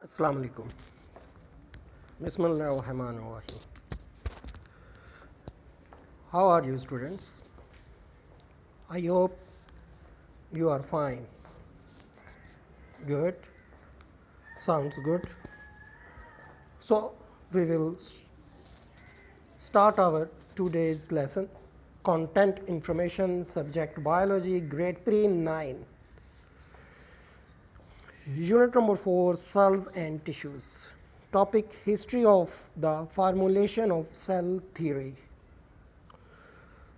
Assalamu alaikum. Bismillahirrahmanirrahim. How are you, students? I hope you are fine. Good. Sounds good. So, we will start our today's lesson. Content information subject biology grade pre-9. Unit number 4 cells and tissues. Topic history of the formulation of cell theory.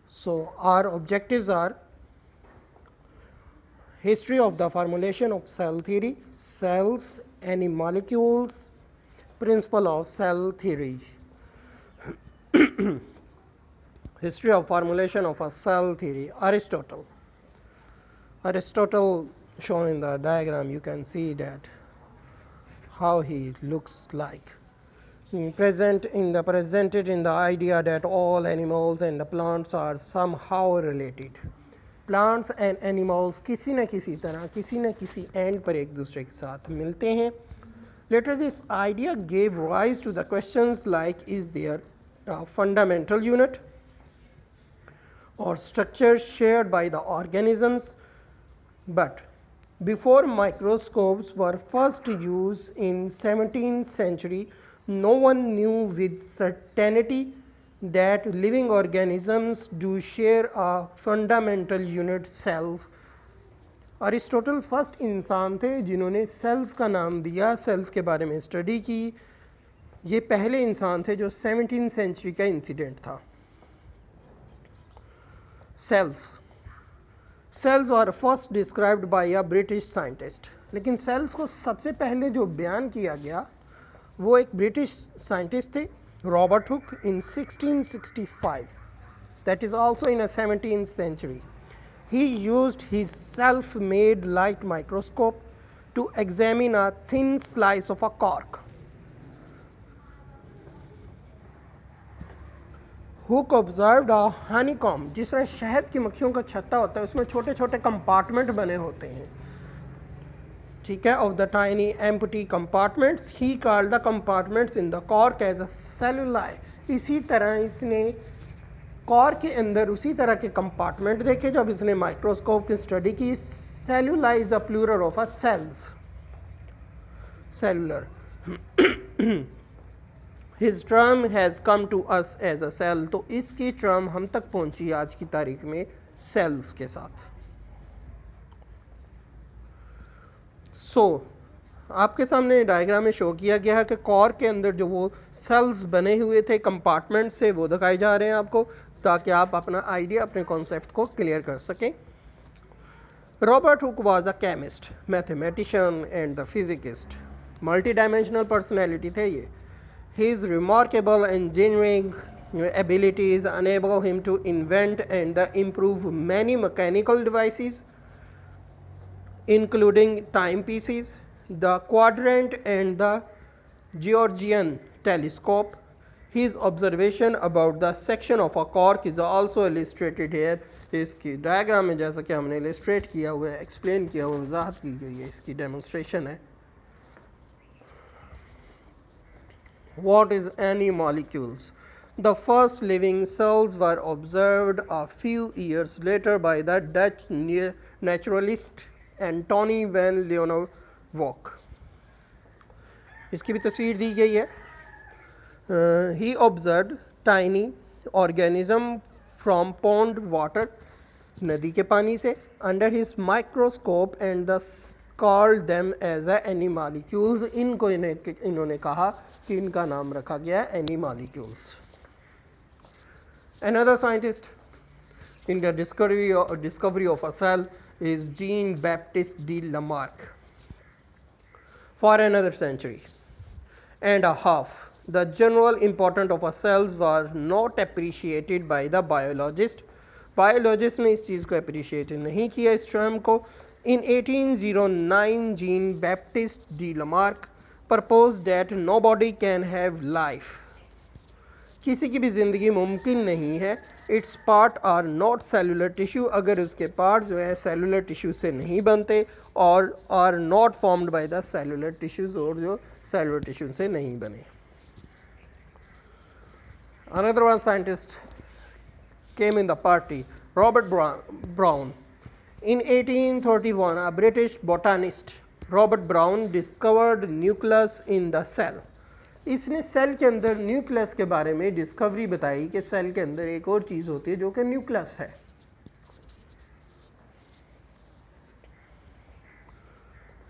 So, our objectives are history of the formulation of cell theory, cells, any molecules, principle of cell theory. History of formulation of a cell theory. Aristotle shown in the diagram, you can see that how he looks like. Presented in the idea that all animals and the plants are somehow related. Plants and animals किसी न किसी तरह किसी न किसी end पर एक दूसरे के साथ मिलते हैं. Later this idea gave rise to the questions like, is there a fundamental unit or structure shared by the organisms? But before microscopes were first used in 17th century, no one knew with certainty that living organisms do share a fundamental unit, cells. Aristotle first इंसान थे जिन्होंने sales का नाम दिया, sales के बारे में study की. ये पहले इंसान थे जो 17th सेंचुरी का इंसिडेंट था. Cells are first described by a British scientist. लेकिन सेल्स को सबसे पहले जो बयान किया गया वो एक ब्रिटिश साइंटिस्ट थे, Robert Hooke, in 1665. That is also in a 17th century. He used his self-made light microscope to examine a thin slice of a cork. Hook observed a honeycomb. जिस तरह शहद की मक्खियों का छत्ता होता है उसमें छोटे छोटे कंपार्टमेंट बने होते हैं, ठीक है, of the tiny empty compartments. He called the compartments in the cork as a celluli. इसी तरह इसने कॉर्क के अंदर उसी तरह के कंपार्टमेंट देखे जब इसने माइक्रोस्कोप की स्टडी की. Cellula is a plural of a cells, cellular. His term has come to us as a cell. तो इसकी टर्म हम तक पहुंची आज की तारीख में सेल्स के साथ. आपके सामने डायग्राम में शो किया गया है कि कॉर के अंदर जो वो सेल्स बने हुए थे कंपार्टमेंट से, वो दिखाए जा रहे हैं आपको, ताकि आप अपना आइडिया, अपने कॉन्सेप्ट को क्लियर कर सकें. Robert Hooke was a chemist, mathematician and the physicist. Multi dimensional personality थे ये. His remarkable engineering abilities enable him to invent and improve many mechanical devices, including timepieces, the quadrant and the Georgian telescope. His observation about the section of a cork is also illustrated here. इसकी diagram में जैसा कि हमने illustrate किया हुआ है, explain किया हुआ, वजाहत की गई है, इसकी demonstration है. What is any molecules? The first living cells were observed a few years later by the Dutch naturalist Antony van Leeuwenhoek. इसकी भी तस्वीर दी गई है. He observed tiny organism from pond water, नदी के पानी से, under his microscope and called them as animalcules. इनको इन्होंने कहा कि इनका नाम रखा गया animalcules. Another scientist in the discovery of a cell is Jean-Baptiste de Lamarck. For another century and a half, the general importance of a cells was not appreciated by the biologist. Biologist ने इस चीज़ को appreciate नहीं किया इस term को. In 1809, Jean-Baptiste de Lamarck proposed that nobody can have life. किसी की भी ज़िंदगी मुमकिन नहीं है. Its part are not cellular tissue. अगर उसके पार्ट जो है सेलुलर टिश्यू से नहीं बनते और are not formed by the cellular tissues, और जो सेलुलर टिश्यू से नहीं बने. Another one scientist came in the party, Robert Brown. In 1831, a British botanist, Robert Brown, discovered nucleus in the cell. इसने सेल के अंदर न्यूक्लियस के बारे में डिस्कवरी बताई कि सेल के अंदर एक और चीज़ होती है जो कि न्यूक्लियस है.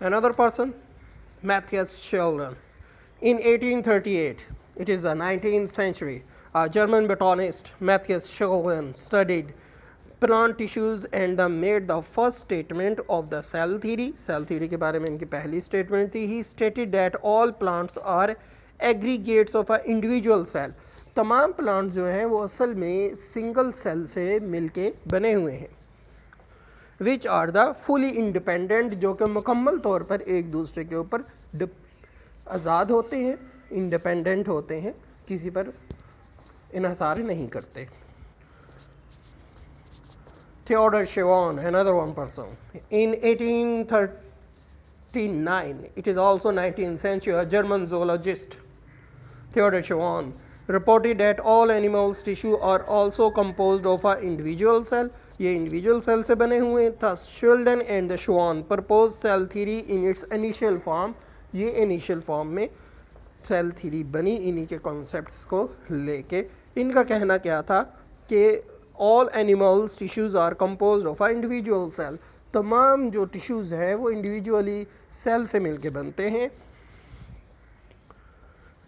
Another person, Matthias Schleiden. In 1838, it is the 19th century, a German botanist, Matthias Schleiden, studied plant tissues and made the first statement of the cell theory. Cell theory के बारे में इनकी पहली statement थी. He stated that all plants are aggregates of an individual cell. तमाम plant जो हैं वो असल में सिंगल सेल से मिलके बने हुए हैं. Which are the fully independent, जो कि मुकम्मल तौर पर एक दूसरे के ऊपर आज़ाद होते हैं, इंडिपेंडेंट होते हैं, किसी पर इन्हसार नहीं करते. Theodor Schwann, another one person. In 1839, it is also 19th century, a German zoologist, Theodor Schwann, reported that all animals' tissue are also composed of an individual cell. ये individual cell से बने हुए हैं. Thus, Schleiden and Schwann proposed cell theory in its initial form. ये initial form में cell theory बनी इन्हीं के concepts को लेके. इनका कहना क्या था कि all animals tissues are composed of an individual cell. तमाम जो tissues है वो individually cell से मिलके बनते हैं.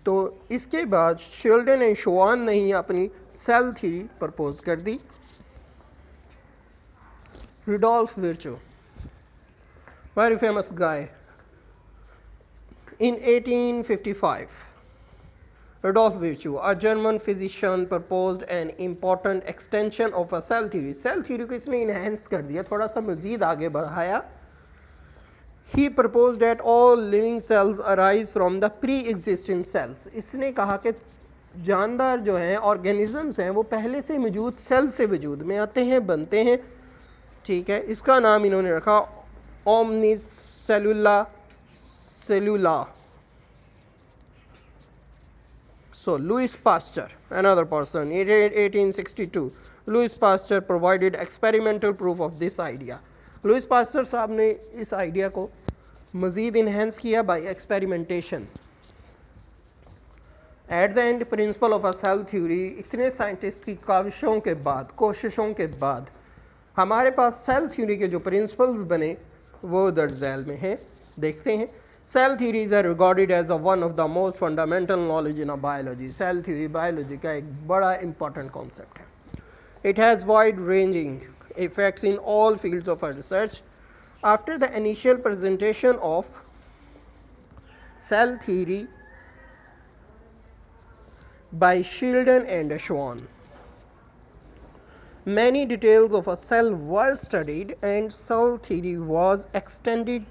तो इसके बाद Schleiden और Schwann ने ही अपनी cell theory propose कर दी. Rudolf Virchow, very famous guy. In 1855, Rudolf Virchow, a German physician, proposed an important extension of a cell theory. Cell theory को इसने enhance कर दिया, थोड़ा सा मज़ीद आगे बढ़ाया. He proposed that all living cells arise from the pre-existing cells. इसने कहा कि जानदार जो हैं organisms हैं वो पहले से मौजूद सेल से वजूद में आते हैं, बनते हैं. ठीक है, इसका नाम इन्होंने रखा omnis सेलुला. So Louis Pasteur, another person, in 1862, Louis Pasteur provided experimental proof of this idea. Louis Pasteur साहब ने इस आइडिया को मज़ीद इन्हेंस किया by experimentation. At the end, principle of a cell theory, इतने साइंटिस्ट की काविशों के बाद, कोशिशों के बाद, हमारे पास सेल थ्योरी के जो प्रिंसिपल्स बने वो दर्ज झैल में हैं. देखते हैं. Cell theories are regarded as one of the most fundamental knowledge in a biology. Cell theory biology का एक बड़ा इंपॉर्टेंट कॉन्सेप्ट है. It has wide ranging effects in all fields of research. After the initial presentation of cell theory by Schleiden and Schwann, many details of a cell were studied and cell theory was extended.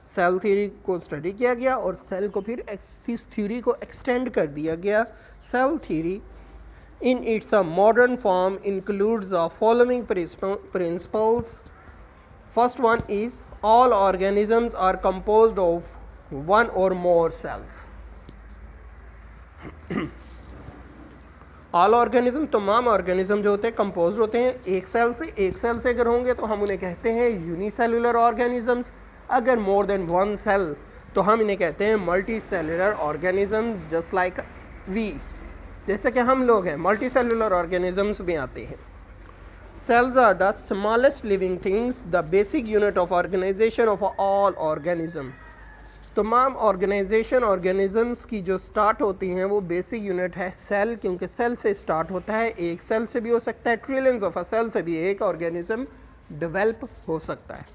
Cell theory को study किया गया और cell को फिर इस theory को extend कर दिया गया. Cell theory in its modern form includes the following principles. First one is all organisms are composed of one or more cells. All organism, तमाम ऑर्गेनिज्म जो होते हैं कंपोज होते हैं एक सेल से. एक सेल से अगर होंगे तो हम उन्हें कहते हैं यूनिसेलुलर ऑर्गेनिजम्स. अगर मोर देन वन सेल तो हम इन्हें कहते हैं multicellular organisms. Just like we, जैसे कि हम लोग हैं, मल्टी सेलुलर ऑर्गेनिजम्स भी आते हैं. Cells are the smallest living things, the basic unit of organisation of all organism. तमाम ऑर्गेनाइजेशन ऑर्गेनिजम्स की जो स्टार्ट होती हैं वो बेसिक यूनिट है सेल, क्योंकि सेल से स्टार्ट होता है. एक सेल से भी हो सकता है, ट्रिलियंस ऑफ अ सेल से भी एक ऑर्गेनिज्म डेवलप हो सकता है.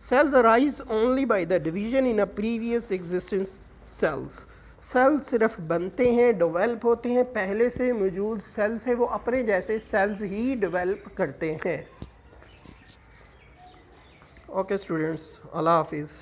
Cells arise only by the division in a previous existing cells. Cell सिर्फ बनते हैं, डेवलप होते हैं पहले से मौजूद सेल से. वो अपने जैसे सेल्स ही डेवलप करते हैं. ओके स्टूडेंट्स, अल्लाह हाफिज़.